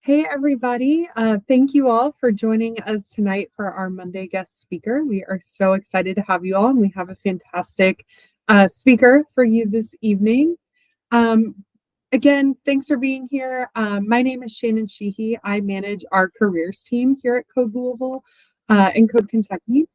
Hey, everybody. Thank you all for joining us tonight for our Monday guest speaker. We are so excited to have you all, and we have a fantastic speaker for you this evening. Um, Again, thanks for being here. My name is Shannon Sheehy. I manage our careers team here at Code Louisville and Code Kentucky.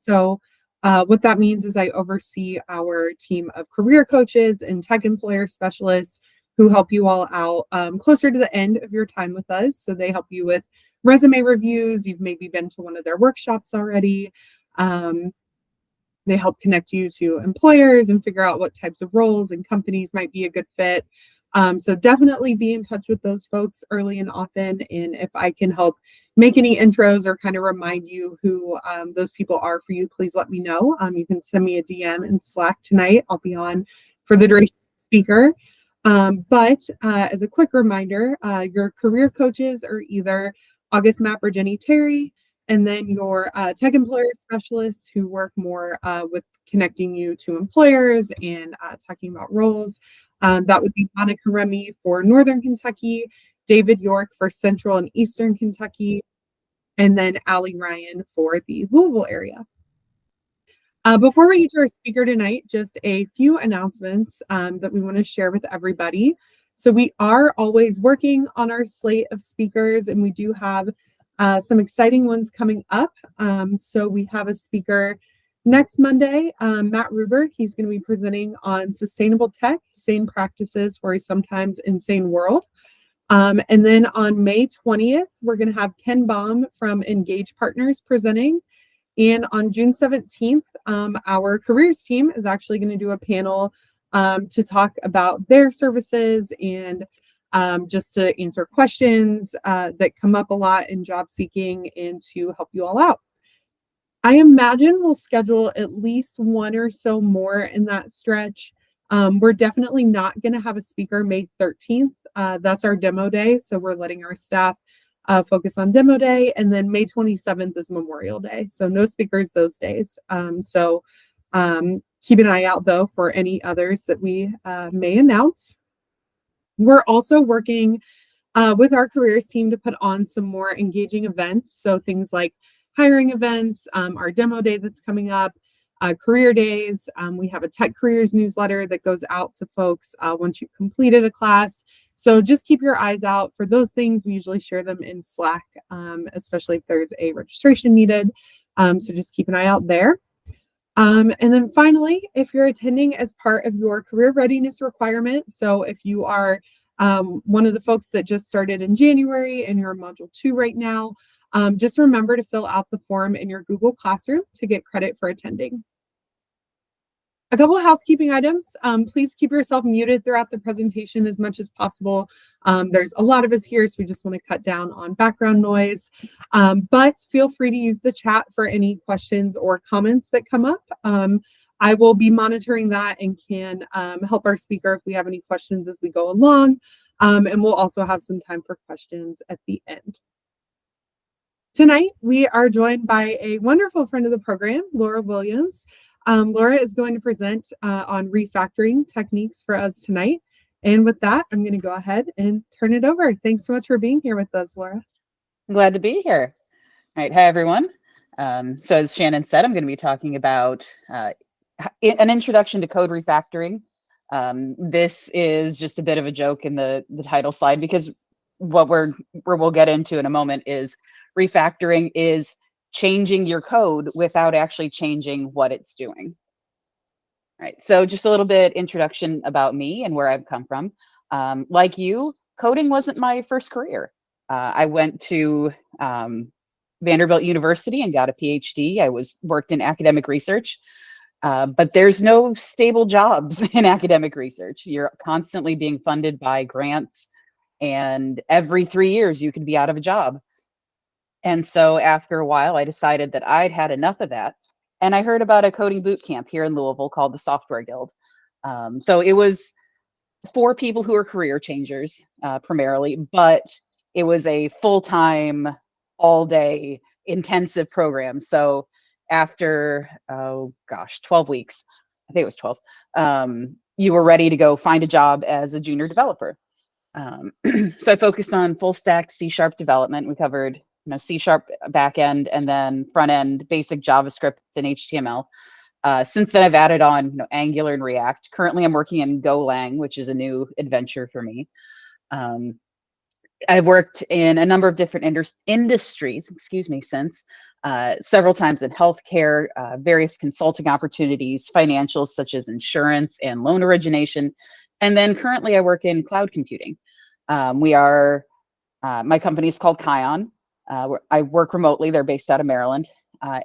What that means is I oversee our team of career coaches and tech employer specialists who help you all out closer to the end of your time with us. So they help you with resume reviews. You've maybe been to one of their workshops already. Um, they help connect you to employers and figure out what types of roles and companies might be a good fit. So definitely be in touch with those folks early and often. And if I can help make any intros or kind of remind you who those people are for you, please let me know. You can send me a DM in Slack tonight. I'll be on for the duration of the speaker. But as a quick reminder, your career coaches are either August Mapp or Jenny Terry, and then your tech employer specialists who work more with connecting you to employers and talking about roles. That would be Monica Remy for Northern Kentucky, David York for Central and Eastern Kentucky, and then Allie Ryan for the Louisville area. Before we get to our speaker tonight, just a few announcements that we want to share with everybody. So we are always working on our slate of speakers, and we do have some exciting ones coming up. So we have a speaker next Monday, Matt Ruber. He's going to be presenting on sustainable tech, sane practices for a sometimes insane world. And then on May 20th, we're going to have Ken Baum from Engage Partners presenting. And on June 17th, our careers team is actually going to do a panel to talk about their services and just to answer questions that come up a lot in job seeking and to help you all out. I imagine we'll schedule at least one or so more in that stretch. We're definitely not going to have a speaker May 13th. That's our demo day. So we're letting our staff focus on demo day, and then May 27th is Memorial Day. So no speakers those days. Keep an eye out though for any others that we may announce. We're also working with our careers team to put on some more engaging events. So things like hiring events, our demo day that's coming up, career days. We have a tech careers newsletter that goes out to folks once you've completed a class. So just keep your eyes out for those things. We usually share them in Slack, especially if there's a registration needed. So just keep an eye out there. And then finally, if you're attending as part of your career readiness requirement, so if you are one of the folks that just started in January and you're in Module 2 right now, just remember to fill out the form in your Google Classroom to get credit for attending. A couple of housekeeping items. Please keep yourself muted throughout the presentation as much as possible. There's a lot of us here, so we just want to cut down on background noise. But feel free to use the chat for any questions or comments that come up. I will be monitoring that and can help our speaker if we have any questions as we go along. And we'll also have some time for questions at the end. Tonight, we are joined by a wonderful friend of the program, Laura Williams. Laura is going to present on refactoring techniques for us tonight. And with that, I'm going to go ahead and turn it over. Thanks so much for being here with us, Laura. I'm glad to be here. All right. Hi, everyone. So as Shannon said, I'm going to be talking about an introduction to code refactoring. This is just a bit of a joke in the title slide, because what we'll get into in a moment is refactoring is changing your code without actually changing what it's doing. All right, so just a little bit introduction about me and where I've come from. Like you, coding wasn't my first career. I went to Vanderbilt University and got a PhD. I worked in academic research, but there's no stable jobs in academic research. You're constantly being funded by grants, and every 3 years you could be out of a job. And so after a while, I decided that I'd had enough of that. And I heard about a coding boot camp here in Louisville called the Software Guild. So it was for people who are career changers primarily, but it was a full-time, all-day intensive program. So after, 12 weeks, I think it was 12, you were ready to go find a job as a junior developer. So I focused on full stack C# development. We covered C# backend and then front end, basic JavaScript and HTML. Since then, I've added on Angular and React. Currently, I'm working in Golang, which is a new adventure for me. I've worked in a number of different industries, since several times in healthcare, various consulting opportunities, financials such as insurance and loan origination. And then currently I work in cloud computing. My company is called Kion. I work remotely. They're based out of Maryland.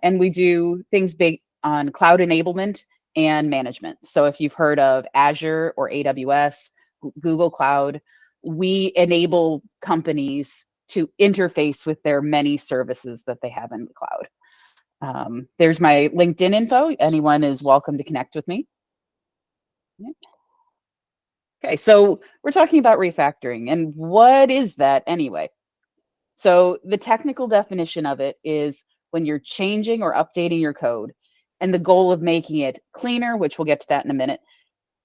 And we do things big on cloud enablement and management. So if you've heard of Azure or AWS, Google Cloud, we enable companies to interface with their many services that they have in the cloud. There's my LinkedIn info. Anyone is welcome to connect with me. Okay, so we're talking about refactoring, and what is that anyway? So the technical definition of it is when you're changing or updating your code, and the goal of making it cleaner, which we'll get to that in a minute,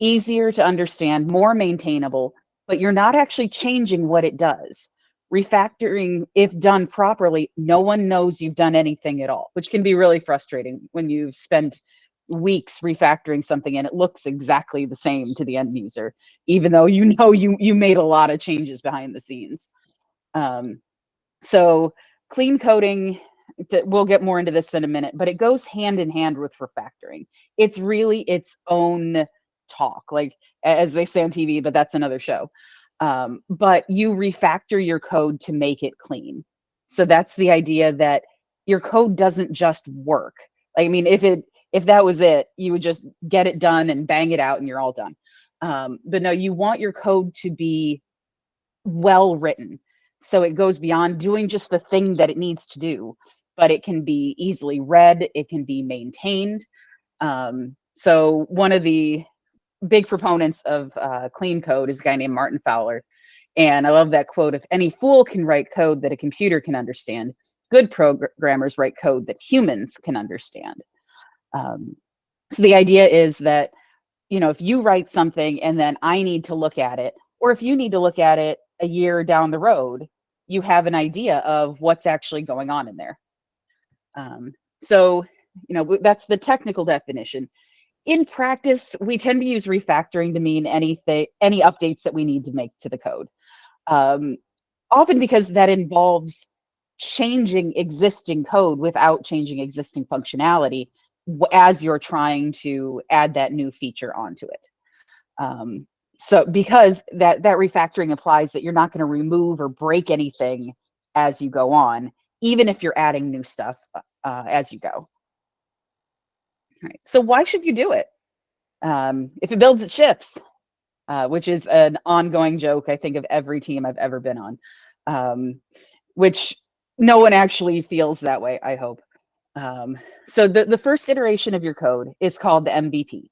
easier to understand, more maintainable, but you're not actually changing what it does. Refactoring, if done properly, no one knows you've done anything at all, which can be really frustrating when you've spent weeks refactoring something and it looks exactly the same to the end user, even though you made a lot of changes behind the scenes. So clean coding, we'll get more into this in a minute, but it goes hand in hand with refactoring. It's really its own talk, like as they say on TV, but that's another show. But you refactor your code to make it clean. So that's the idea that your code doesn't just work. I mean, if that was it, you would just get it done and bang it out and you're all done. But no, you want your code to be well written. So it goes beyond doing just the thing that it needs to do, but it can be easily read, it can be maintained. So one of the big proponents of clean code is a guy named Martin Fowler. And I love that quote: if any fool can write code that a computer can understand, good programmers write code that humans can understand. So the idea is that, if you write something and then I need to look at it, or if you need to look at it a year down the road, you have an idea of what's actually going on in there. So, that's the technical definition. In practice, we tend to use refactoring to mean any updates that we need to make to the code. Often because that involves changing existing code without changing existing functionality as you're trying to add that new feature onto it. So because that refactoring implies that you're not going to remove or break anything as you go on, even if you're adding new stuff as you go. All right. So why should you do it? If it builds, it ships, which is an ongoing joke, I think, of every team I've ever been on, which no one actually feels that way, I hope. So the first iteration of your code is called the MVP.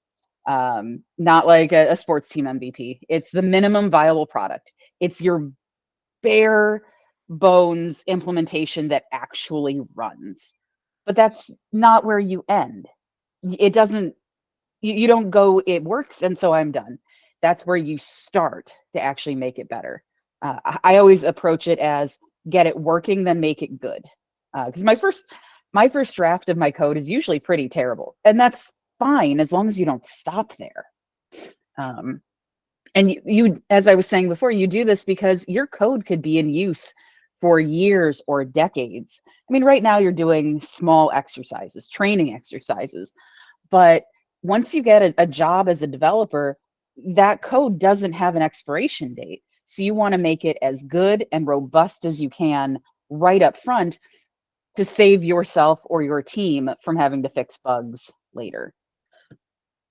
Not like a sports team MVP. It's the minimum viable product. It's your bare bones implementation that actually runs. But that's not where you end. It doesn't, you don't go, it works, and so I'm done. That's where you start to actually make it better. I always approach it as get it working, then make it good. Because my first draft of my code is usually pretty terrible, and that's fine as long as you don't stop there. And you, as I was saying before, you do this because your code could be in use for years or decades. I mean, right now you're doing small exercises, training exercises, but once you get a job as a developer, that code doesn't have an expiration date. So you want to make it as good and robust as you can right up front to save yourself or your team from having to fix bugs later.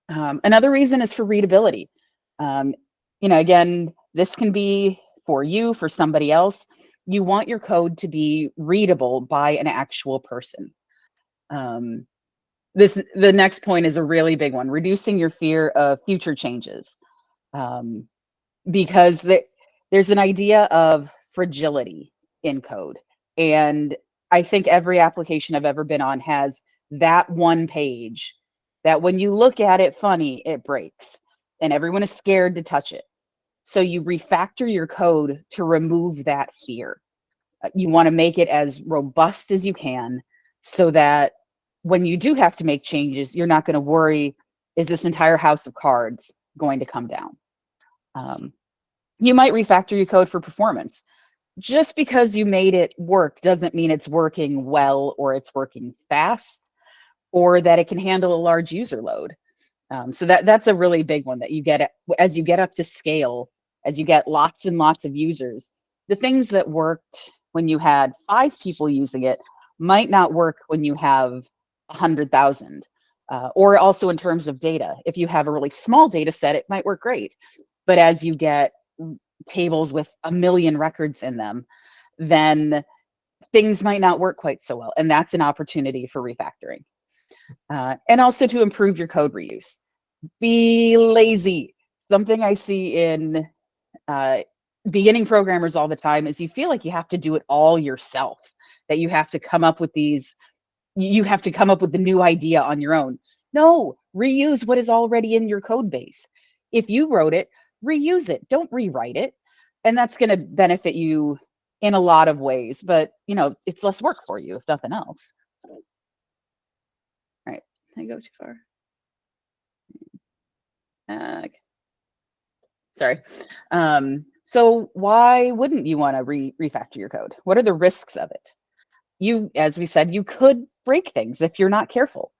Another reason is for readability. Again, this can be for you, for somebody else. You want your code to be readable by an actual person. The next point is a really big one: reducing your fear of future changes, because there's an idea of fragility in code, and I think every application I've ever been on has that one page that when you look at it funny, it breaks, and everyone is scared to touch it. So you refactor your code to remove that fear. You want to make it as robust as you can so that when you do have to make changes, you're not going to worry, is this entire house of cards going to come down? You might refactor your code for performance. Just because you made it work doesn't mean it's working well or it's working fast or that it can handle a large user load. So that's a really big one that you get as you get up to scale, as you get lots and lots of users. The things that worked when you had 5 people using it might not work when you have 100,000. Or also in terms of data, if you have a really small data set, it might work great. But as you get tables with 1 million records in them, then things might not work quite so well. And that's an opportunity for refactoring. And also to improve your code reuse. Be lazy. Something I see in uh, beginning programmers all the time is you feel like you have to do it all yourself, that you have to come up with the new idea on your own. No, reuse what is already in your code base. If you wrote it, reuse it. Don't rewrite it. And that's going to benefit you in a lot of ways, but it's less work for you if nothing else. All right. I go too far. Okay. Sorry. So why wouldn't you want to refactor your code? What are the risks of it? As we said, you could break things if you're not careful.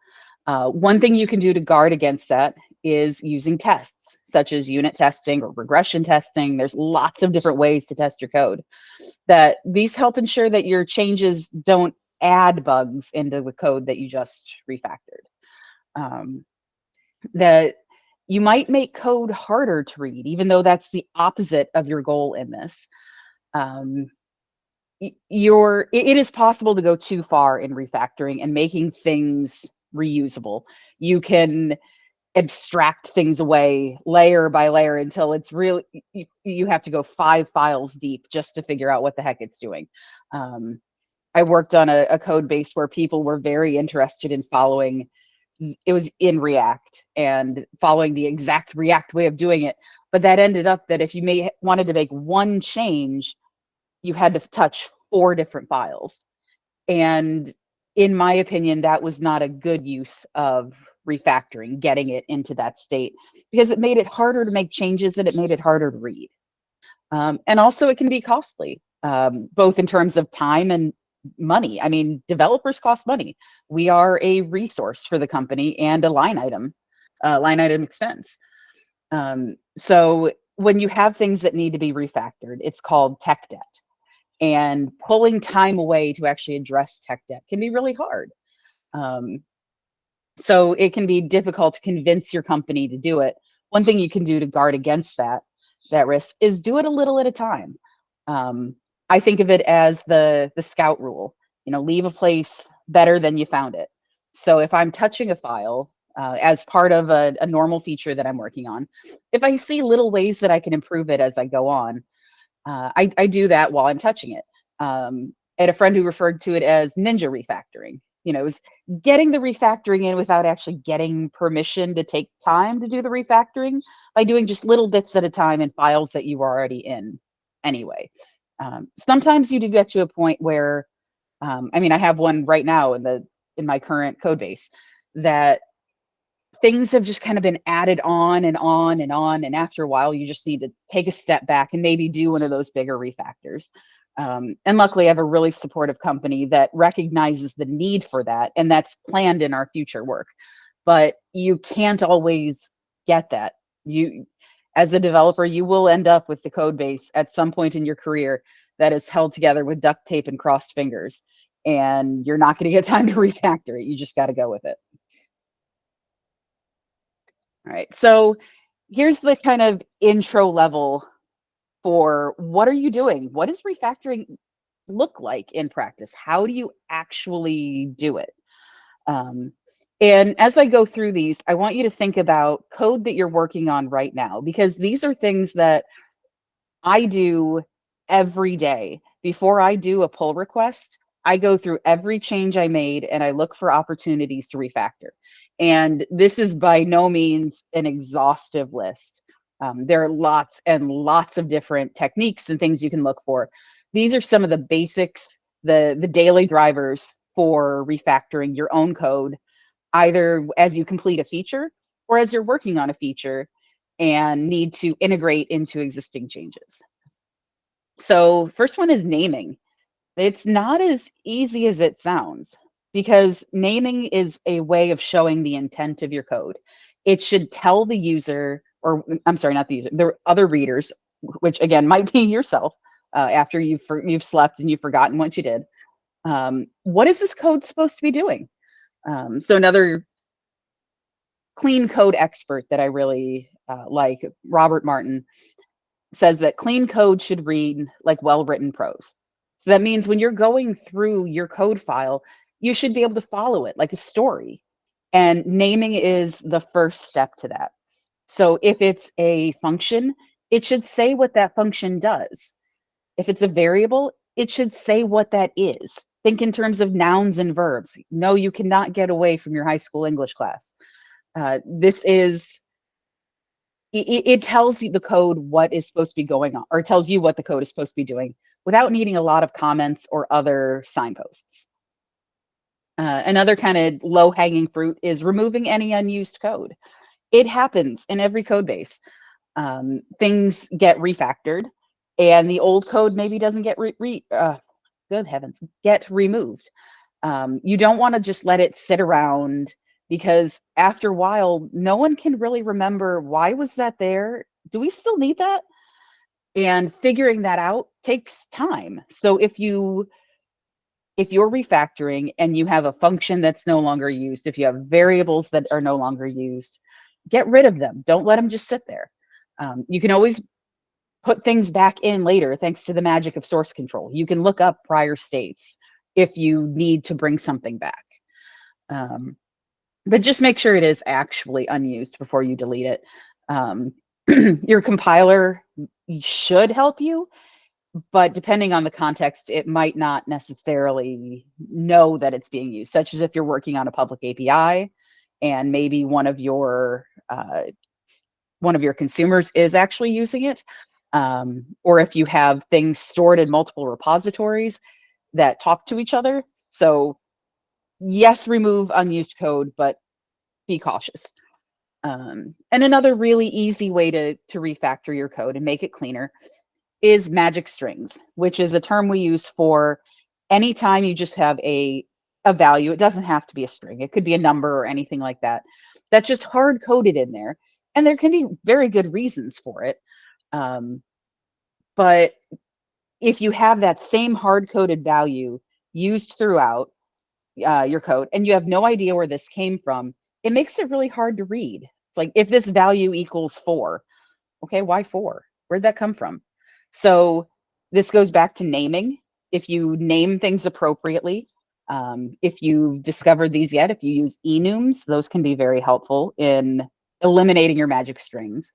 One thing you can do to guard against that is using tests, such as unit testing or regression testing. There's lots of different ways to test your code. That these help ensure that your changes don't add bugs into the code that you just refactored. That you might make code harder to read, even though that's the opposite of your goal in this. Um, it is possible to go too far in refactoring and making things reusable. You can abstract things away layer by layer until it's really you have to go 5 files deep just to figure out what the heck it's doing. I worked on a code base where people were very interested in following. It was in React and following the exact React way of doing it, but that ended up that if you wanted to make one change, you had to touch 4 different files. And in my opinion, that was not a good use of refactoring, getting it into that state, because it made it harder to make changes and it made it harder to read. And also it can be costly, both in terms of time and money. I mean, developers cost money. We are a resource for the company and a line item expense. So when you have things that need to be refactored, it's called tech debt. And pulling time away to actually address tech debt can be really hard. So it can be difficult to convince your company to do it. One thing you can do to guard against that risk is do it a little at a time. I think of it as the scout rule. Leave a place better than you found it. So if I'm touching a file as part of a normal feature that I'm working on, if I see little ways that I can improve it as I go on, I do that while I'm touching it. I had a friend who referred to it as ninja refactoring. It was getting the refactoring in without actually getting permission to take time to do the refactoring by doing just little bits at a time in files that you were already in anyway. Sometimes you do get to a point where, I have one right now in my current code base that things have just kind of been added on and on and on. And after a while, you just need to take a step back and maybe do one of those bigger refactors. And luckily, I have a really supportive company that recognizes the need for that. And that's planned in our future work. But you can't always get that. As a developer, you will end up with the code base at some point in your career that is held together with duct tape and crossed fingers. And you're not going to get time to refactor it. You just got to go with it. All right, so here's the kind of intro level for what are you doing? What does refactoring look like in practice? How do you actually do it? And as I go through these, I want you to think about code that you're working on right now, because these are things that I do every day. Before I do a pull request, I go through every change I made and I look for opportunities to refactor. And this is by no means an exhaustive list. There are lots and lots of different techniques and things you can look for. These are some of the basics, the daily drivers for refactoring your own code, either as you complete a feature or as you're working on a feature and need to integrate into existing changes. So first one is naming. It's not as easy as it sounds, because naming is a way of showing the intent of your code. It should tell the user, or I'm sorry, not the user, the other readers, which again might be yourself, after you've slept and you've forgotten what you did. What is this code supposed to be doing? So another clean code expert that I really like, Robert Martin, says that clean code should read like well-written prose. So that means when you're going through your code file, you should be able to follow it like a story. And naming is the first step to that. So if it's a function, it should say what that function does. If it's a variable, it should say what that is. Think in terms of nouns and verbs. No, you cannot get away from your high school English class. This is it tells you the code what is supposed to be going on, or it tells you what the code is supposed to be doing without needing a lot of comments or other signposts. Another kind of low hanging fruit is removing any unused code. It happens in every code base. Things get refactored and the old code maybe doesn't get good heavens, get removed. You don't want to just let it sit around, because after a while, no one can really remember, why was that there? Do we still need that? And figuring that out takes time. So if you're refactoring and you have a function that's no longer used, if you have variables that are no longer used, get rid of them. Don't let them just sit there. You can always put things back in later thanks to the magic of source control. You can look up prior states if you need to bring something back. But just make sure it is actually unused before you delete it. Your compiler should help you, but depending on the context, it might not necessarily know that it's being used, such as if you're working on a public API and maybe one of your consumers is actually using it, or if you have things stored in multiple repositories that talk to each other. So yes, remove unused code, but be cautious. And another really easy way to refactor your code and make it cleaner is magic strings, which is a term we use for anytime you just have a value. It doesn't have to be a string. It could be a number or anything like that. That's just hard coded in there. And there can be very good reasons for it. But if you have that same hard coded value used throughout your code and you have no idea where this came from, it makes it really hard to read. It's like, if this value equals 4, okay, why 4? Where'd that come from? So this goes back to naming. If you name things appropriately, if you've discovered these yet, if you use enums, those can be very helpful in eliminating your magic strings.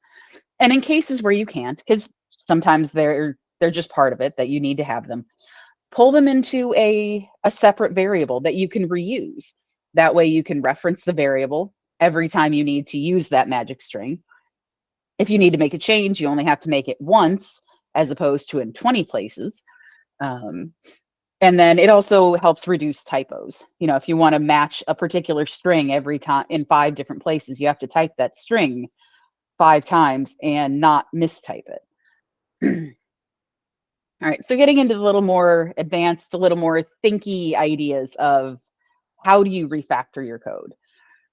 And in cases where you can't, because sometimes they're just part of it that you need to have them, pull them into a separate variable that you can reuse. That way you can reference the variable every time you need to use that magic string. If you need to make a change, you only have to make it once as opposed to in 20 places. And then it also helps reduce typos. You know, if you want to match a particular string every time in 5 different places, you have to type that string 5 times and not mistype it. All right, so getting into a little more advanced, a little more thinky ideas of how do you refactor your code.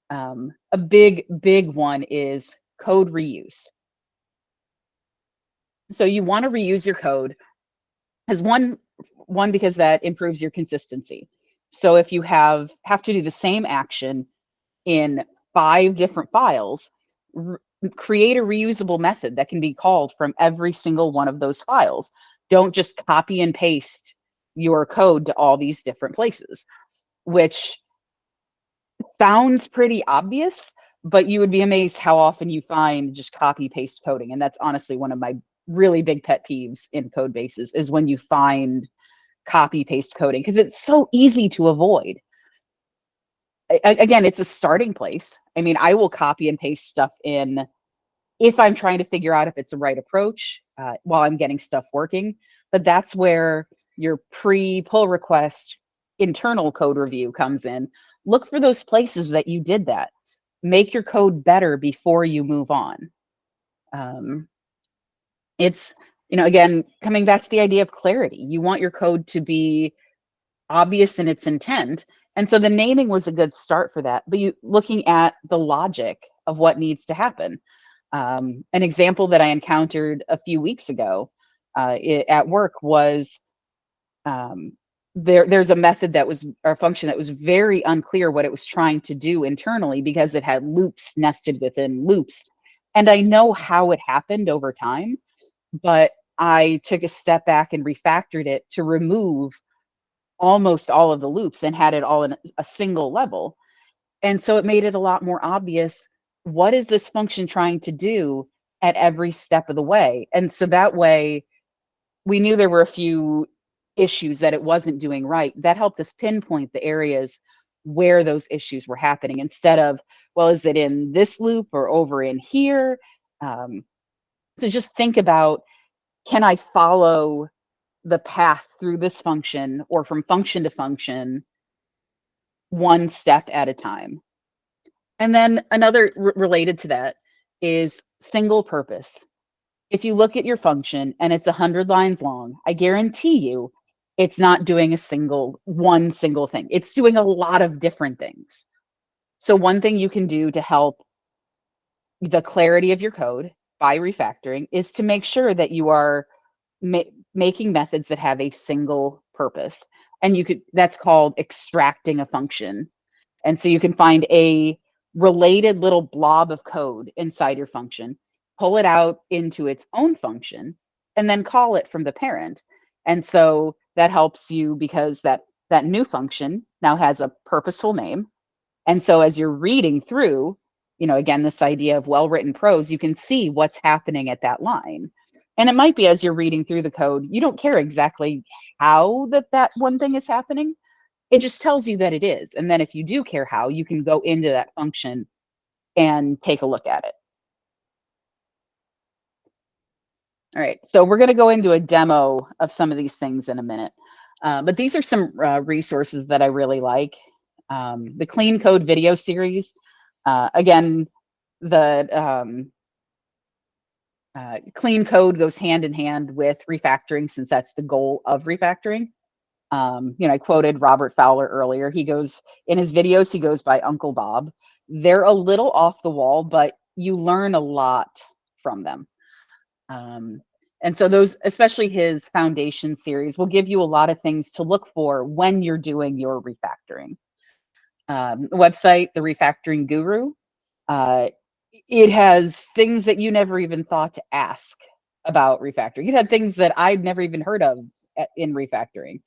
A big one is code reuse. So you want to reuse your code as one because that improves your consistency. So if you have to do the same action in 5 different files, create a reusable method that can be called from every single one of those files. Don't just copy and paste your code to all these different places, which sounds pretty obvious, but you would be amazed how often you find just copy paste coding. And that's honestly one of my really big pet peeves in code bases, is when you find copy paste coding, because it's so easy to avoid. Again, it's a starting place. I mean, I will copy and paste stuff in if I'm trying to figure out if it's the right approach while I'm getting stuff working. But that's where your pre-pull request internal code review comes in. Look for those places that you did that. Make your code better before you move on. Um, it's, again, coming back to the idea of clarity. You want your code to be obvious in its intent. And so the naming was a good start for that. But you looking at the logic of what needs to happen. An example that I encountered a few weeks ago at work was there's a method that was, or a function that was very unclear what it was trying to do internally because it had loops nested within loops. And I know how it happened over time, but I took a step back and refactored it to remove almost all of the loops and had it all in a single level. And so it made it a lot more obvious, what is this function trying to do at every step of the way? And so that way we knew there were a few issues that it wasn't doing right. That helped us pinpoint the areas where those issues were happening instead of, well, is it in this loop or over in here? So just think about, can I follow the path through this function or from function to function one step at a time? And then another related to that is single purpose. If you look at your function and it's 100 lines long, I guarantee you it's not doing one single thing. It's doing a lot of different things. So one thing you can do to help the clarity of your code by refactoring is to make sure that you are making methods that have a single purpose. And that's called extracting a function. And so you can find a related little blob of code inside your function, pull it out into its own function, and then call it from the parent. And so that helps you because that new function now has a purposeful name. And so as you're reading through, again, this idea of well-written prose, you can see what's happening at that line. And it might be as you're reading through the code, you don't care exactly how that one thing is happening. It just tells you that it is. And then if you do care how, you can go into that function and take a look at it. All right, so we're going to go into a demo of some of these things in a minute. But these are some resources that I really like. The Clean Code video series. Again, the clean code goes hand in hand with refactoring since that's the goal of refactoring. I quoted Robert Fowler earlier. He goes, in his videos, he goes by Uncle Bob. They're a little off the wall, but you learn a lot from them. And so those, especially his foundation series, will give you a lot of things to look for when you're doing your refactoring. Website, The Refactoring Guru. It has things that you never even thought to ask about refactoring. It had things that I'd never even heard of in refactoring.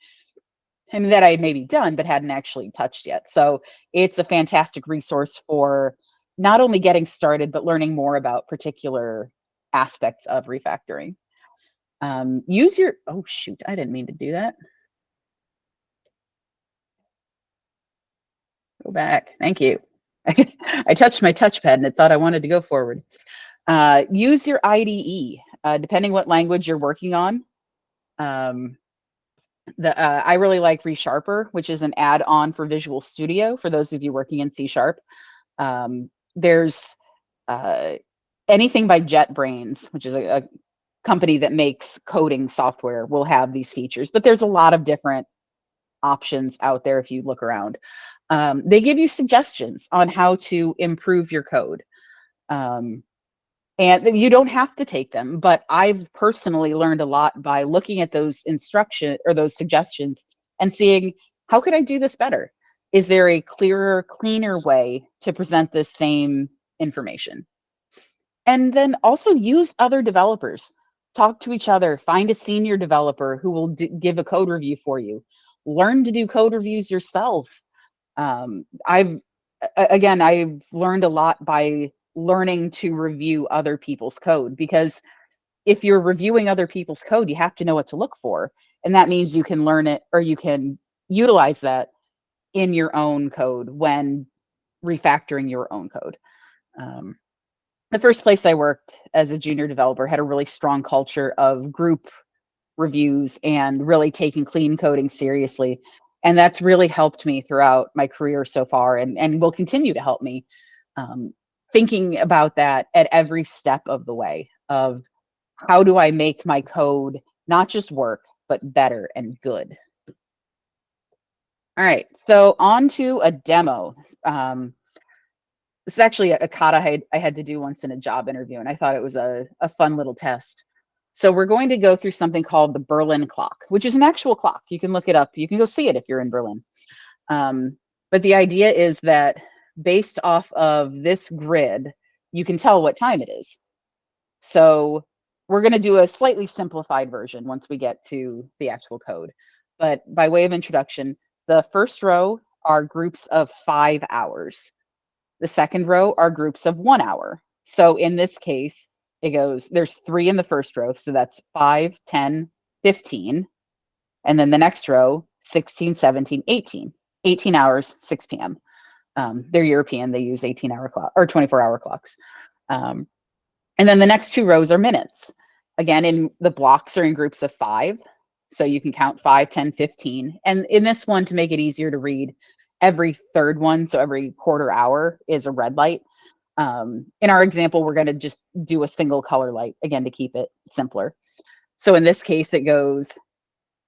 And that I had maybe done, but hadn't actually touched yet. So it's a fantastic resource for not only getting started, but learning more about particular aspects of refactoring. Oh shoot, I didn't mean to do that. Go back, thank you. I touched my touchpad and it thought I wanted to go forward. Use your IDE, depending what language you're working on. I really like ReSharper, which is an add-on for Visual Studio for those of you working in C#. There's anything by JetBrains, which is a company that makes coding software, will have these features, but there's a lot of different options out there if you look around. They give you suggestions on how to improve your code. And you don't have to take them, but I've personally learned a lot by looking at those those suggestions and seeing, how could I do this better? Is there a clearer, cleaner way to present this same information? And then also use other developers. Talk to each other, find a senior developer who will give a code review for you. Learn to do code reviews yourself. I've learned a lot by learning to review other people's code, because if you're reviewing other people's code, you have to know what to look for. And that means you can learn it, or you can utilize that in your own code when refactoring your own code. the first place I worked as a junior developer had a really strong culture of group reviews and really taking clean coding seriously. And that's really helped me throughout my career so far, and will continue to help me, um, thinking about that at every step of the way of how do I make my code not just work, but better and good. All right, so on to a demo. This is actually a kata I had to do once in a job interview, and I thought it was a fun little test. So we're going to go through something called the Berlin clock, which is an actual clock. You can look it up. You can go see it if you're in Berlin. But the idea is that based off of this grid, you can tell what time it is. So we're going to do a slightly simplified version once we get to the actual code. But by way of introduction, the first row are groups of 5 hours. The second row are groups of 1 hour. So in this case, it goes, there's 3 in the first row. So that's 5, 10, 15. And then the next row, 16, 17, 18. 18 hours, 6 p.m. They're European. They use 18-hour clock or 24-hour clocks. And then the next 2 rows are minutes. Again, in the blocks are in groups of 5. So you can count 5, 10, 15. And in this one, to make it easier to read, every third one, so every quarter hour, is a red light. In our example, we're going to just do a single color light, again, to keep it simpler. So in this case, it goes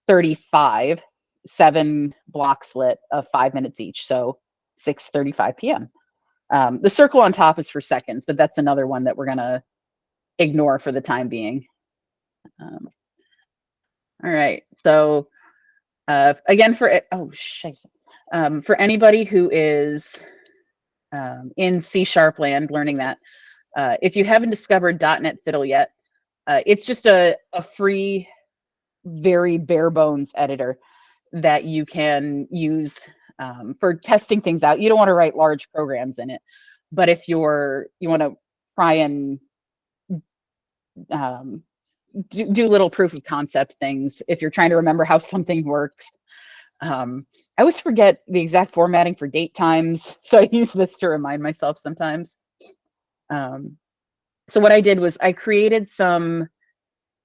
35, 7 blocks lit of 5 minutes each. So 6:35 p.m. The circle on top is for seconds, but that's another one that we're going to ignore for the time being. All right. So again, for for anybody who is in C# land learning that, if you haven't discovered .NET Fiddle yet, it's just a free, very bare bones editor that you can use for testing things out. You don't want to write large programs in it, but if you want to try and do little proof of concept things, if you're trying to remember how something works. I always forget the exact formatting for date times, so I use this to remind myself sometimes. So what I did was I created some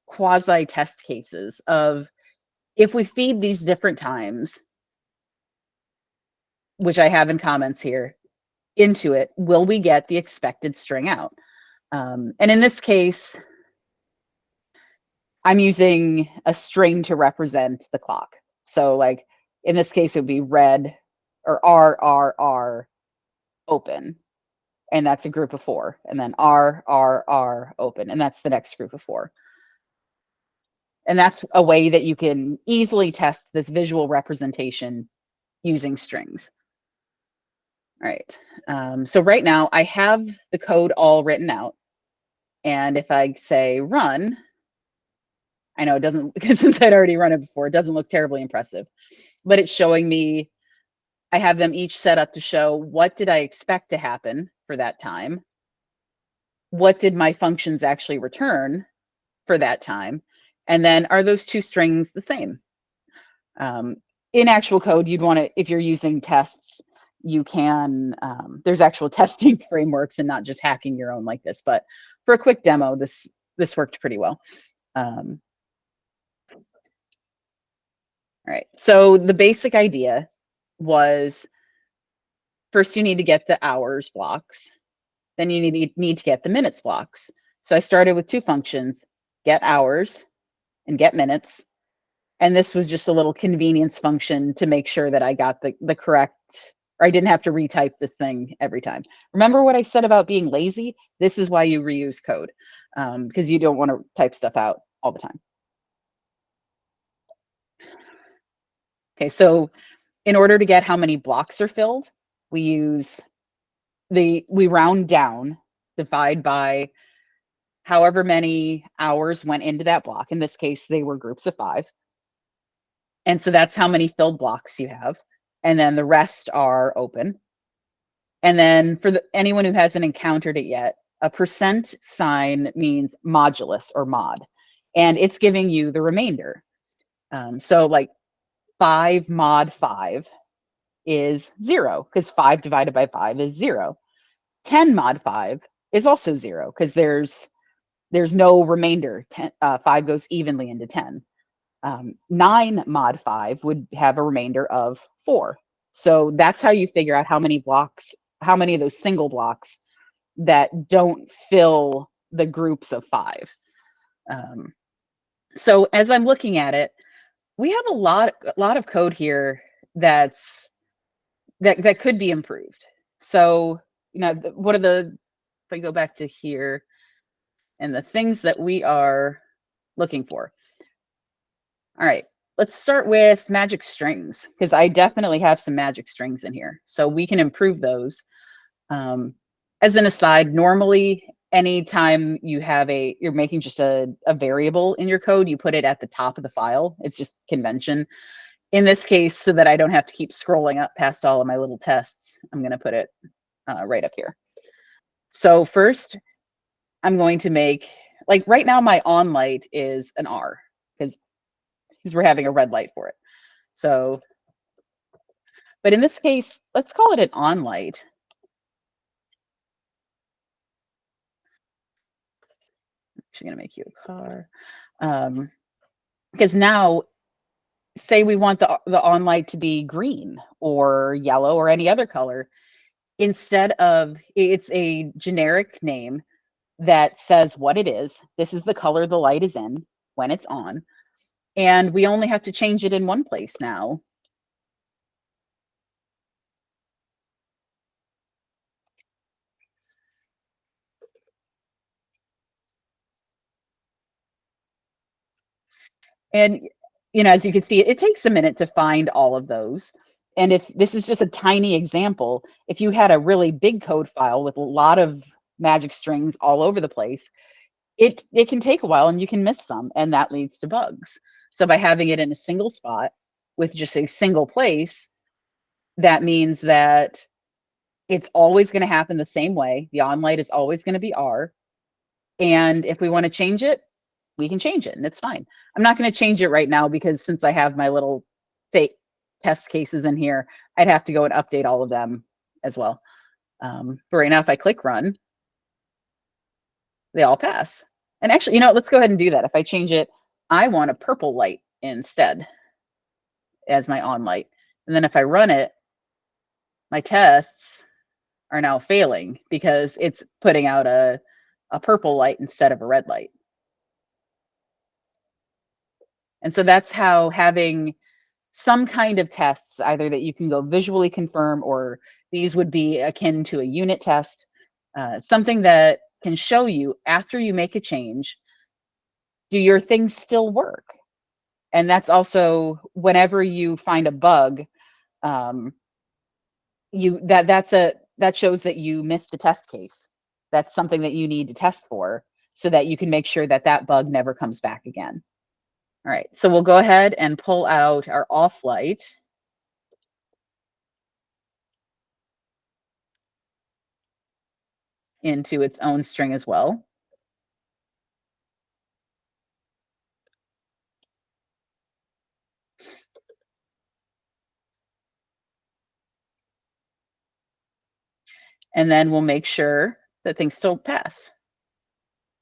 quasi test cases of, if we feed these different times, which I have in comments here, into it, will we get the expected string out? And in this case, I'm using a string to represent the clock. So like in this case, it would be red or R open. And that's a group of 4. And then R open. And that's the next group of 4. And that's a way that you can easily test this visual representation using strings. All right. So right now I have the code all written out. And if I say run, I know it doesn't, since I'd already run it before, it doesn't look terribly impressive, but it's showing me, I have them each set up to show what did I expect to happen for that time? What did my functions actually return for that time? And then are those 2 strings the same? In actual code, you'd want to, if you're using tests, you can, there's actual testing frameworks and not just hacking your own like this. But for a quick demo, this worked pretty well. All right, so the basic idea was, first you need to get the hours blocks, then you need to get the minutes blocks. So I started with 2 functions, get hours and get minutes. And this was just a little convenience function to make sure that I got the correct, or I didn't have to retype this thing every time. Remember what I said about being lazy? This is why you reuse code, because you don't want to type stuff out all the time. Okay, so in order to get how many blocks are filled, we round down, divide by however many hours went into that block. In this case, they were groups of 5. And so that's how many filled blocks you have. And then the rest are open. And then for anyone who hasn't encountered it yet, a percent sign means modulus or mod, and it's giving you the remainder. So like 5 mod 5 is 0, because 5 divided by 5 is 0. 10 mod 5 is also 0 because there's no remainder. 5 goes evenly into 10. 9 mod 5 would have a remainder of 4. So that's how you figure out how many blocks, how many of those single blocks that don't fill the groups of 5. Um, so as I'm looking at it, we have a lot of code here that could be improved. So, what are the, if I go back to here and the things that we are looking for. All right, let's start with magic strings, because I definitely have some magic strings in here. So we can improve those. As an aside, normally anytime you're making just a variable in your code, you put it at the top of the file. It's just convention. In this case, so that I don't have to keep scrolling up past all of my little tests, I'm going to put it right up here. So first, I'm going to make, like right now, my on light is an R because we're having a red light for it. So, but in this case, let's call it an on light. I'm actually going to make you a car. Because now, say we want the on light to be green or yellow or any other color. Instead of, it's a generic name that says what it is. This is the color the light is in when it's on. And we only have to change it in one place now. And, as you can see, it takes a minute to find all of those. And if this is just a tiny example, if you had a really big code file with a lot of magic strings all over the place, it can take a while and you can miss some, and that leads to bugs. So by having it in a single spot with just a single place, that means that it's always going to happen the same way. The on light is always going to be R. And if we want to change it, we can change it and it's fine. I'm not going to change it right now because since I have my little fake test cases in here, I'd have to go and update all of them as well. But right now, if I click run, they all pass. And actually, let's go ahead and do that. If I change it, I want a purple light instead as my on light. And then if I run it, my tests are now failing because it's putting out a purple light instead of a red light. And so that's how having some kind of tests, either that you can go visually confirm, or these would be akin to a unit test, something that can show you after you make a change, do your things still work? And that's also whenever you find a bug, um, that shows that you missed a test case. That's something that you need to test for so that you can make sure that that bug never comes back again. All right, so we'll go ahead and pull out our off light. Into its own string as well. And then we'll make sure that things still pass.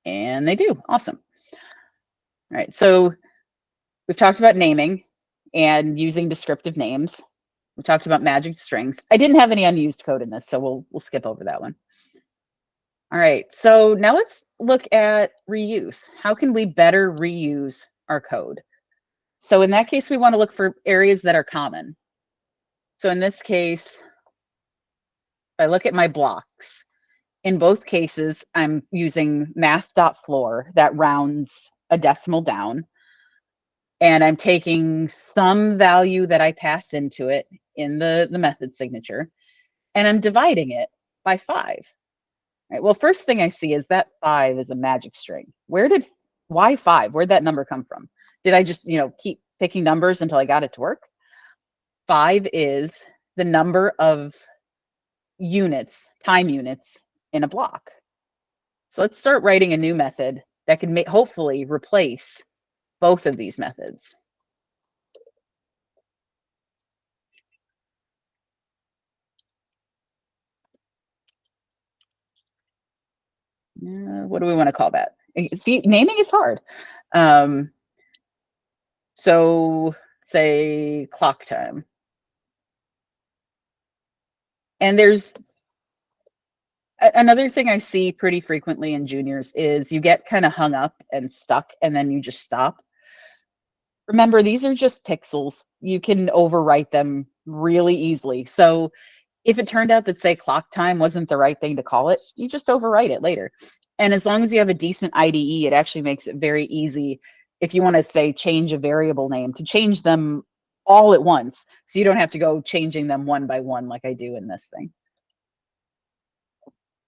And they do. Awesome. All right, so we've talked about naming and using descriptive names. We talked about magic strings. I didn't have any unused code in this, so we'll skip over that one. All right, so now let's look at reuse. How can we better reuse our code? So in that case, we want to look for areas that are common. So in this case, if I look at my blocks, in both cases, I'm using math.floor that rounds a decimal down. And I'm taking some value that I pass into it in the method signature, and I'm dividing it by 5. Right. Well, first thing I see is that 5 is a magic string. Why 5? Where'd that number come from? Did I just, keep picking numbers until I got it to work? 5 is the number of units, time units in a block. So let's start writing a new method that can hopefully replace both of these methods. What do we want to call that? See, naming is hard. So say clock time. And there's another thing I see pretty frequently in juniors is you get kind of hung up and stuck and then you just stop. Remember, these are just pixels. You can overwrite them really easily. So if it turned out that, say, clock time wasn't the right thing to call it, you just overwrite it later. And as long as you have a decent IDE, it actually makes it very easy if you want to, say, change a variable name, to change them all at once. So you don't have to go changing them one by one like I do in this thing.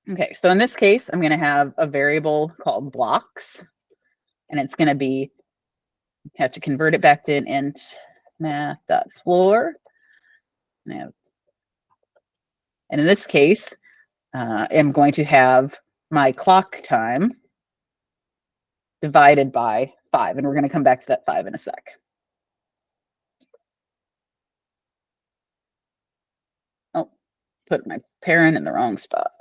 Okay, so in this case, I'm going to have a variable called blocks, and it's going to be, have to convert it back to an int math.floor. And in this case, I'm going to have my clock time divided by 5, and we're going to come back to that 5 in a sec. Oh, put my parent in the wrong spot.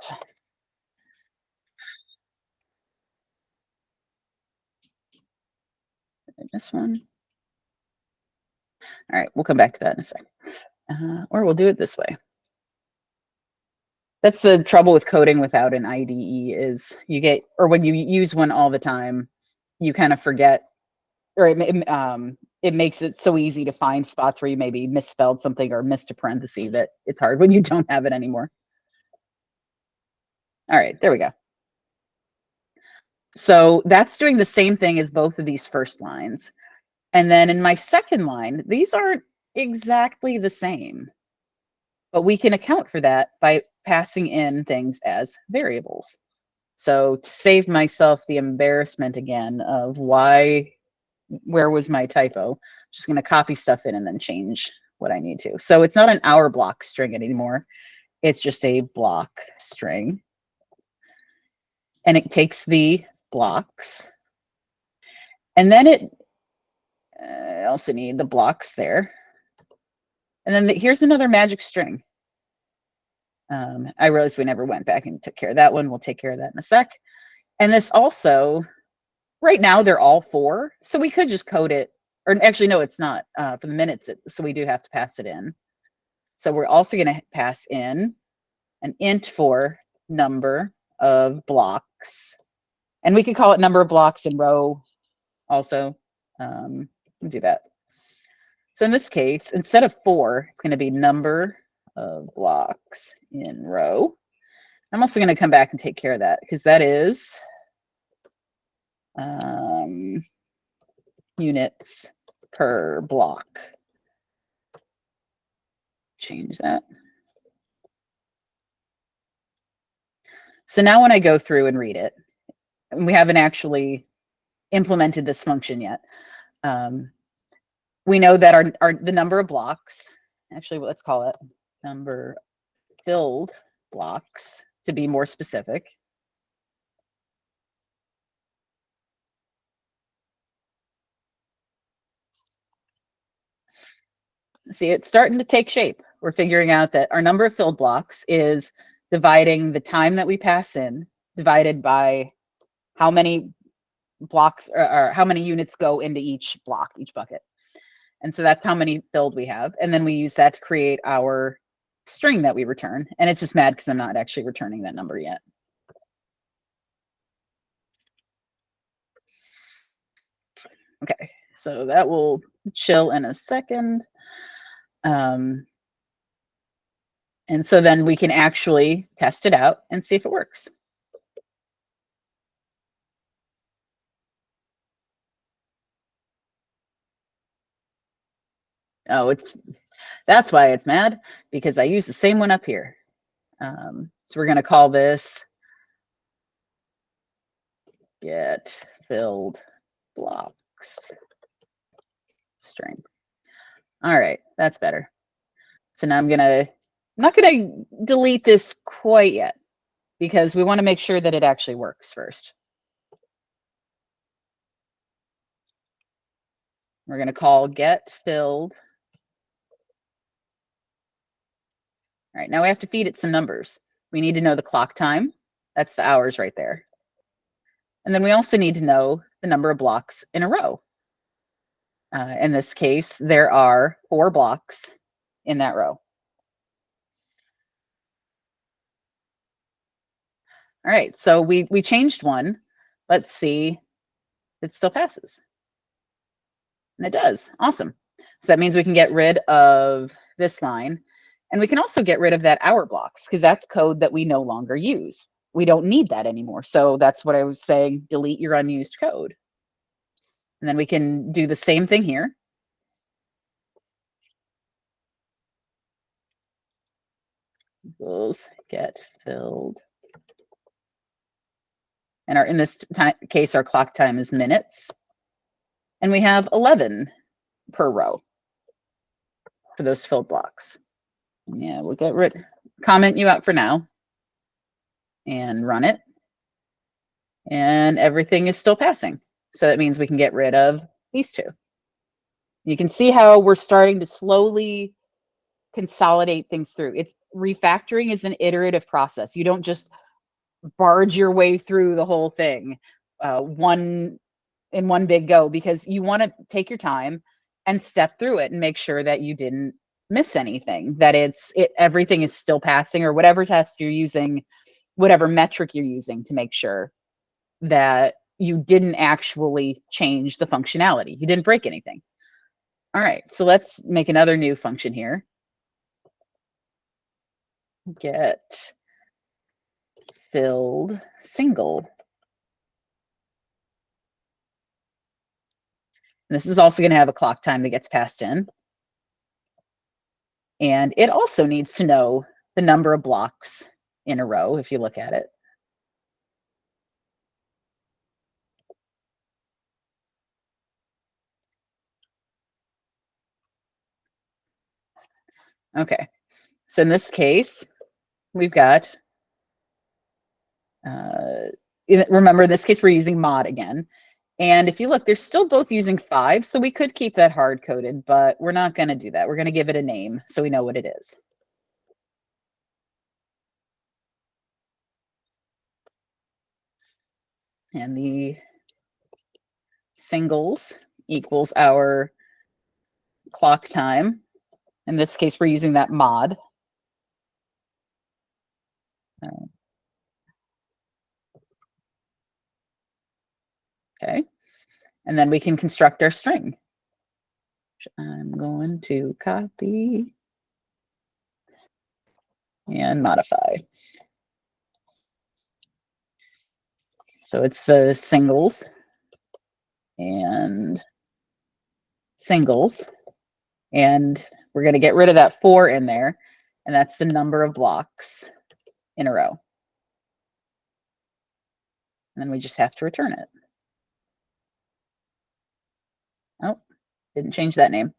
This one. All right, we'll come back to that in a sec. Or we'll do it this way. That's the trouble with coding without an IDE is you get, or when you use one all the time, you kind of forget, or it makes it so easy to find spots where you maybe misspelled something or missed a parenthesis that it's hard when you don't have it anymore. All right, there we go. So that's doing the same thing as both of these first lines. And then in my second line, these aren't exactly the same, but we can account for that by passing in things as variables. So to save myself the embarrassment again of where was my typo, I'm just going to copy stuff in and then change what I need to. So it's not an hour block string anymore. It's just a block string. And it takes the blocks. And then I also need the blocks there. And then here's another magic string. I realized we never went back and took care of that one. We'll take care of that in a sec. And this also, right now they're all 4. So we could just code it, or actually, no, it's not for the minutes. So we do have to pass it in. So we're also going to pass in an int for number of blocks. And we could call it number of blocks in row also. We'll do that. So in this case, instead of 4, it's going to be number of blocks in row. I'm also going to come back and take care of that because that is units per block. Change that. So now when I go through and read it, and we haven't actually implemented this function yet, we know that the number of blocks, actually, let's call it number filled blocks to be more specific. See, it's starting to take shape. We're figuring out that our number of filled blocks is dividing the time that we pass in divided by how many blocks or how many units go into each block, each bucket. And so that's how many filled we have. And then we use that to create our string that we return. And it's just mad because I'm not actually returning that number yet. Okay, so that will chill in a second. And so then we can actually test it out and see if it works. Oh, that's why it's mad, because I use the same one up here. So we're going to call this get filled blocks string. All right, that's better. So now I'm not gonna delete this quite yet because we want to make sure that it actually works first. We're going to call get filled. All right, now we have to feed it some numbers. We need to know the clock time. That's the hours right there. And then we also need to know the number of blocks in a row. In this case, there are 4 blocks in that row. All right, so we changed one. Let's see if it still passes. And it does. Awesome. So that means we can get rid of this line. And we can also get rid of that hour blocks because that's code that we no longer use. We don't need that anymore. So that's what I was saying, delete your unused code. And then we can do the same thing here. Equals get filled. And in this case, our clock time is minutes. And we have 11 per row for those filled blocks. Yeah, we'll comment you out for now and run it. And everything is still passing. So that means we can get rid of these 2. You can see how we're starting to slowly consolidate things through. Refactoring is an iterative process. You don't just barge your way through the whole thing in one big go, because you want to take your time and step through it and make sure that you didn't miss anything, that everything is still passing, or whatever test you're using, whatever metric you're using, to make sure that you didn't actually change the functionality. You didn't break anything. All right, so let's make another new function here. Get filled single. And this is also going to have a clock time that gets passed in. And it also needs to know the number of blocks in a row, if you look at it. Okay, so in this case, we've got, remember in this case, we're using mod again. And if you look, they're still both using 5, so we could keep that hard-coded, but we're not going to do that. We're going to give it a name so we know what it is. And the singles equals our clock time. In this case, we're using that mod. Okay, and then we can construct our string. I'm going to copy and modify. So it's the singles and singles, and we're going to get rid of that 4 in there, and that's the number of blocks in a row. And then we just have to return it. Oh, didn't change that name.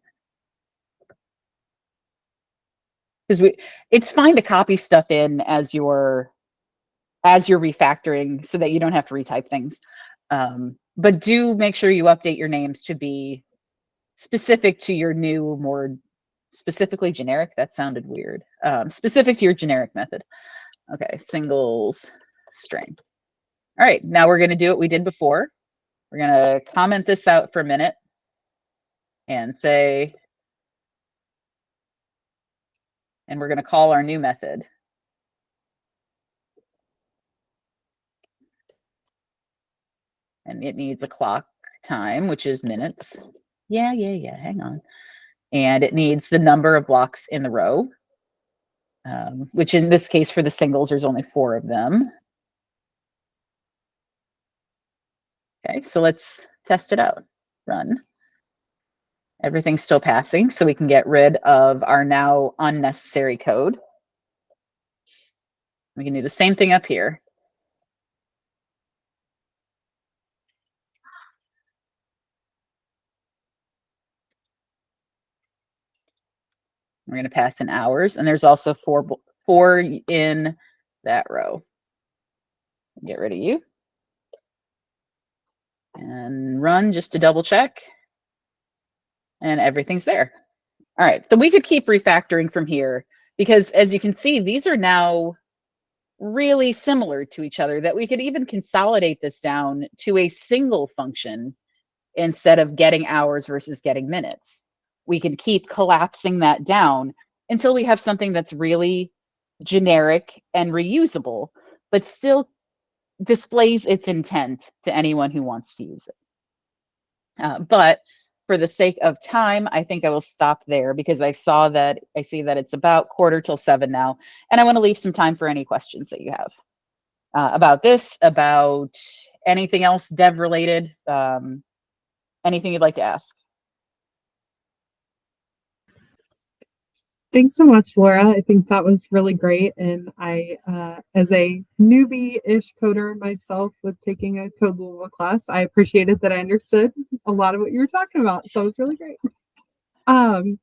Because it's fine to copy stuff in as you're refactoring so that you don't have to retype things. But do make sure you update your names to be specific to your new, more specifically generic. That sounded weird. Specific to your generic method. Okay, singles string. All right, now we're going to do what we did before. We're going to comment this out for a minute and say, and we're going to call our new method. And it needs a clock time, which is minutes. Yeah, hang on. And it needs the number of blocks in the row, which in this case for the singles, there's only 4 of them. Okay, so let's test it out. Run. Everything's still passing, so we can get rid of our now unnecessary code. We can do the same thing up here. We're going to pass in hours, and there's also 4 in that row. Get rid of you. And run just to double check. And everything's there. All right, so we could keep refactoring from here because as you can see, these are now really similar to each other that we could even consolidate this down to a single function instead of getting hours versus getting minutes. We can keep collapsing that down until we have something that's really generic and reusable, but still displays its intent to anyone who wants to use it. But for the sake of time, I think I will stop there because I see that it's about 6:45 now, and I want to leave some time for any questions that you have about this, about anything else dev related, anything you'd like to ask. Thanks so much, Laura. I think that was really great. And as a newbie-ish coder myself with taking a code Louisville class, I appreciated that I understood a lot of what you were talking about. So it was really great. Um,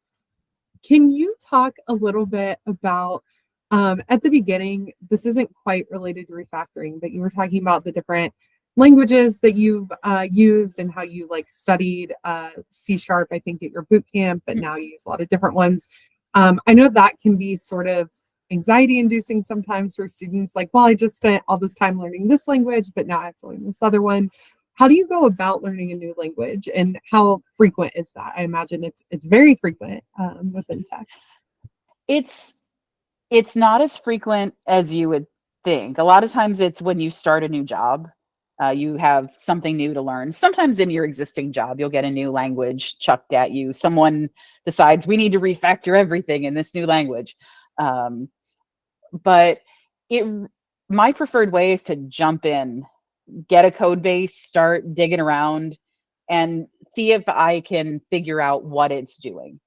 can you talk a little bit about, at the beginning, this isn't quite related to refactoring, but you were talking about the different languages that you've used and how you like studied C sharp, I think, at your boot camp, but now you use a lot of different ones. I know that can be sort of anxiety inducing sometimes for students, like, well, I just spent all this time learning this language, but now I have to learn this other one. How do you go about learning a new language, and how frequent is that? I imagine it's very frequent within tech. It's it's not as frequent as you would think. A lot of times it's when you start a new job, you have something new to learn. Sometimes in your existing job, you'll get a new language chucked at you. Someone decides we need to refactor everything in this new language. Um, but it my preferred way is to jump in, get a code base, start digging around, and see if I can figure out what it's doing.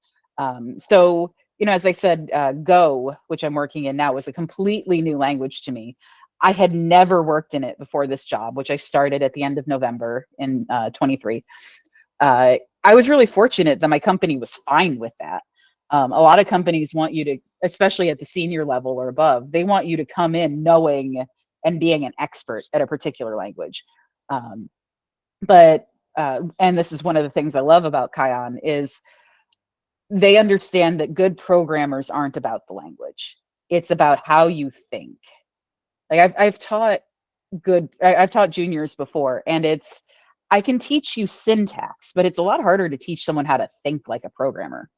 So, as I said, Go, which I'm working in now, was a completely new language to me. I had never worked in it before this job, which I started at the end of November in 23. I was really fortunate that my company was fine with that. A lot of companies want you to, especially at the senior level or above, they want you to come in knowing and being an expert at a particular language. Um, but and this is one of the things I love about Kion is they understand that good programmers aren't about the language. It's about how you think. Like I've taught I've taught juniors before, and I can teach you syntax, but it's a lot harder to teach someone how to think like a programmer.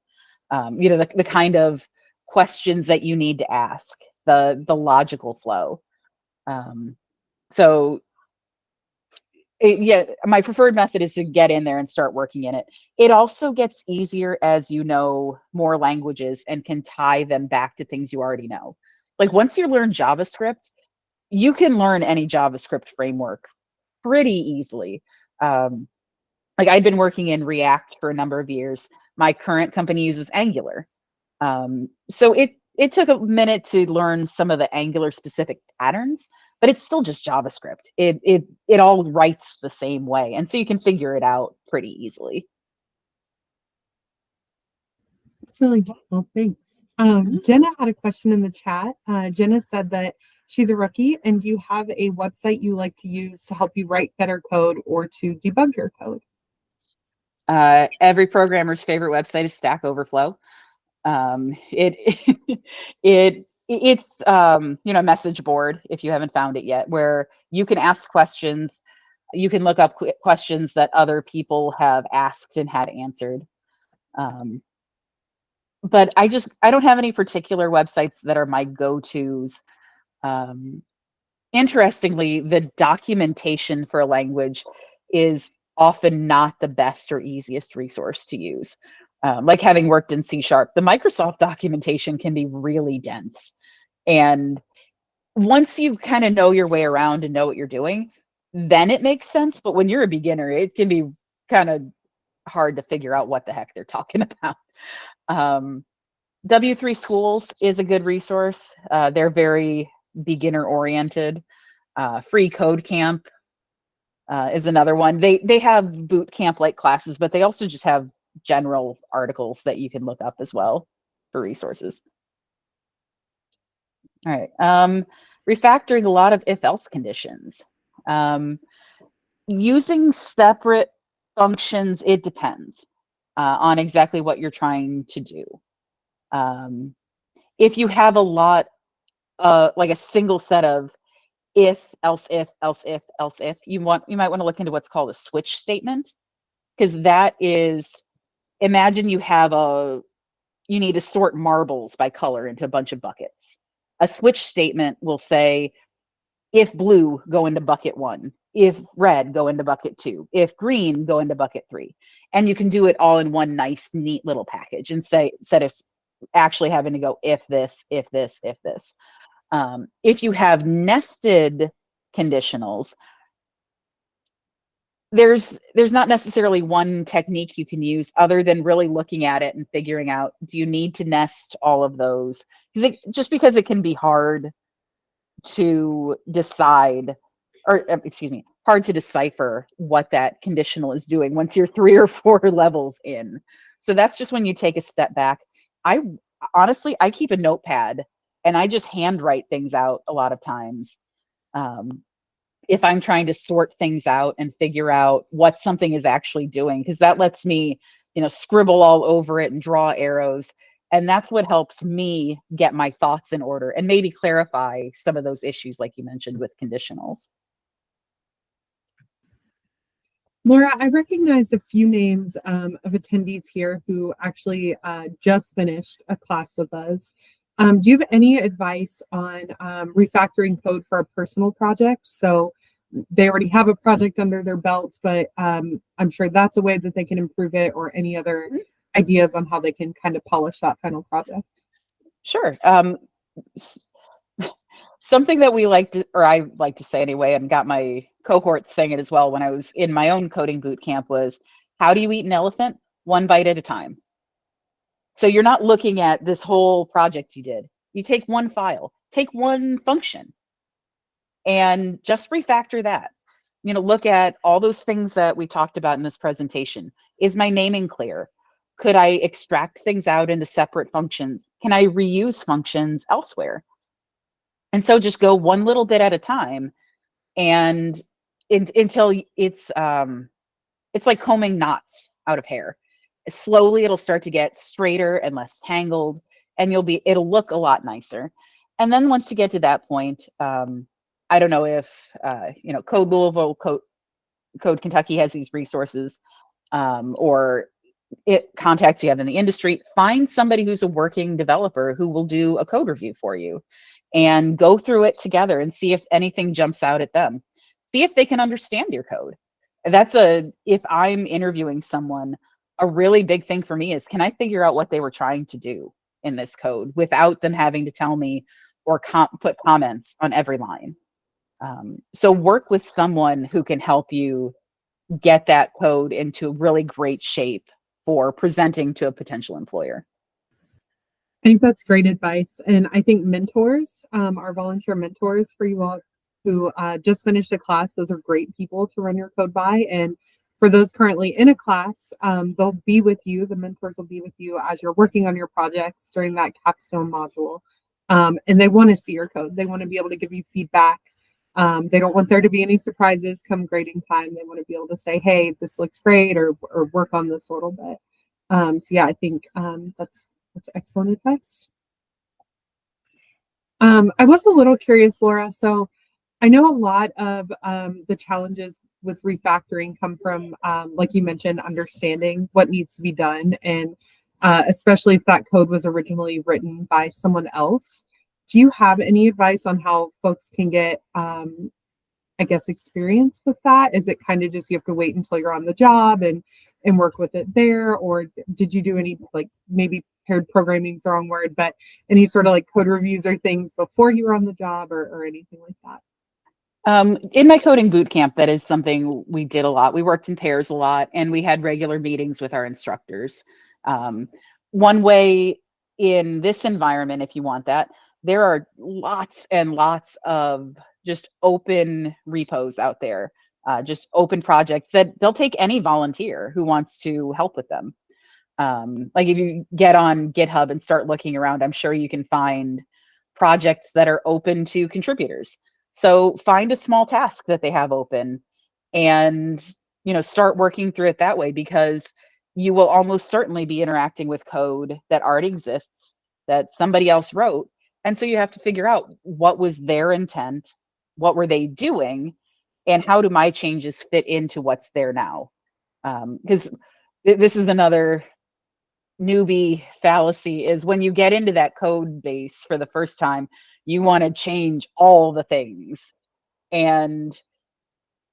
The kind of questions that you need to ask, the logical flow. Um, so yeah, my preferred method is to get in there and start working in it. It also gets easier as you know more languages and can tie them back to things you already know. Like once you learn JavaScript, you can learn any JavaScript framework pretty easily. Um, like I'd been working in React for a number of years. My current company uses Angular. So it took a minute to learn some of the Angular specific patterns, but it's still just JavaScript. It all writes the same way, and so you can figure it out pretty easily. That's really helpful. Thanks. Mhm. Jenna had a question in the chat. Jenna said that she's a rookie, and do you have a website you like to use to help you write better code or to debug your code? Every programmer's favorite website is Stack Overflow. It it's a message board if you haven't found it yet, where you can ask questions. You can look up questions that other people have asked and had answered. Um, but I don't have any particular websites that are my go-tos. Um, Interestingly, the documentation for a language is often not the best or easiest resource to use. Like having worked in C sharp, the Microsoft documentation can be really dense. And once you kind of know your way around and know what you're doing, then it makes sense. But when you're a beginner, it can be kind of hard to figure out what the heck they're talking about. Um, W3 Schools is a good resource. They're very beginner oriented. Free Code Camp is another one. They have boot camp like classes, but they also just have general articles that you can look up as well for resources. All right. Refactoring a lot of if else conditions. Using separate functions, it depends on exactly what you're trying to do. Um, if you have a lot like a single set of if, else if, else if, else if, you might want to look into what's called a switch statement, because that is, imagine you need to sort marbles by color into a bunch of buckets. A switch statement will say, if blue, go into bucket 1. If red, go into bucket 2. If green, go into bucket 3. And you can do it all in one nice, neat little package, and say, instead of actually having to go if this, if this, if this. If you have nested conditionals, there's not necessarily one technique you can use other than really looking at it and figuring out, do you need to nest all of those? Just because it can be hard to decide, or excuse me, hard to decipher what that conditional is doing once you're 3 or 4 levels in. So that's just when you take a step back. I honestly, I keep a notepad and I just handwrite things out a lot of times. If I'm trying to sort things out and figure out what something is actually doing, because that lets me, scribble all over it and draw arrows. And that's what helps me get my thoughts in order and maybe clarify some of those issues, like you mentioned with conditionals. Laura, I recognized a few names of attendees here who actually just finished a class with us. Do you have any advice on refactoring code for a personal project? So they already have a project under their belt, but I'm sure that's a way that they can improve it, or any other ideas on how they can kind of polish that final project. Sure. Something that we like to, or I like to say anyway, and got my cohorts saying it as well when I was in my own coding boot camp, was, how do you eat an elephant? One bite at a time. So you're not looking at this whole project you did. You take one file, take one function, and just refactor that. Look at all those things that we talked about in this presentation. Is my naming clear? Could I extract things out into separate functions? Can I reuse functions elsewhere? And so just go one little bit at a time, and until it's like combing knots out of hair. Slowly it'll start to get straighter and less tangled, and it'll look a lot nicer. And then once you get to that point, I don't know if Code Louisville, Code Kentucky has these resources, or contacts you have in the industry. Find somebody who's a working developer who will do a code review for you, and go through it together and see if anything jumps out at them. See if they can understand your code. If I'm interviewing someone, a really big thing for me is, can I figure out what they were trying to do in this code without them having to tell me or put comments on every line? So work with someone who can help you get that code into really great shape for presenting to a potential employer. I think that's great advice. And I think mentors, our volunteer mentors for you all who just finished a class, those are great people to run your code by. And for those currently in a class, they'll be with you. The mentors will be with you as you're working on your projects during that capstone module. And they want to see your code. They want to be able to give you feedback. They don't want there to be any surprises come grading time. They want to be able to say, hey, this looks great, or work on this a little bit. So yeah, I think that's excellent advice. I was a little curious, Laura. So I know a lot of the challenges with refactoring come from, like you mentioned, understanding what needs to be done, and especially if that code was originally written by someone else. Do you have any advice on how folks can get, I guess, experience with that? Is it kind of just you have to wait until you're on the job and work with it there, or did you do any, like, maybe paired programming is the wrong word, but any sort of like code reviews or things before you were on the job, or anything like that? In my coding boot camp, that is something we did a lot. We worked in pairs a lot, and we had regular meetings with our instructors. One way in this environment, if you want that, there are lots and lots of just open repos out there, just open projects that they'll take any volunteer who wants to help with them. Like if you get on GitHub and start looking around, I'm sure you can find projects that are open to contributors. So find a small task that they have open, and start working through it that way, because you will almost certainly be interacting with code that already exists, that somebody else wrote, And so you have to figure out what was their intent, what were they doing, and how do my changes fit into what's there now? Because this is another newbie fallacy, is when you get into that code base for the first time, you want to change all the things. And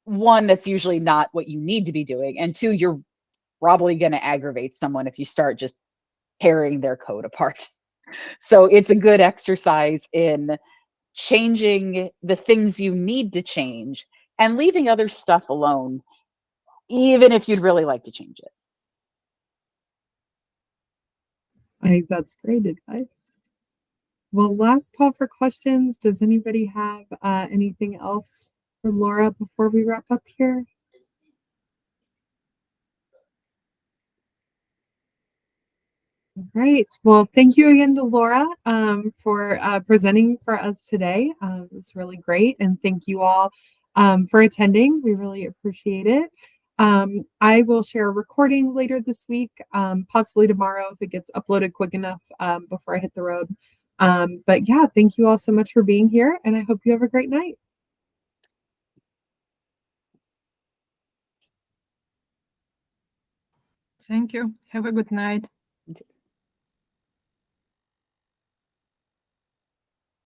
one, that's usually not what you need to be doing. And two, you're probably going to aggravate someone if you start just tearing their code apart. So it's a good exercise in changing the things you need to change and leaving other stuff alone, even if you'd really like to change it. I think that's great advice. Well, last call for questions. Does anybody have anything else for Laura before we wrap up here? Great. Well, thank you again to Laura for presenting for us today. It was really great. And thank you all for attending. We really appreciate it. I will share a recording later this week, possibly tomorrow if it gets uploaded quick enough before I hit the road. But yeah, thank you all so much for being here, and I hope you have a great night. Thank you. Have a good night.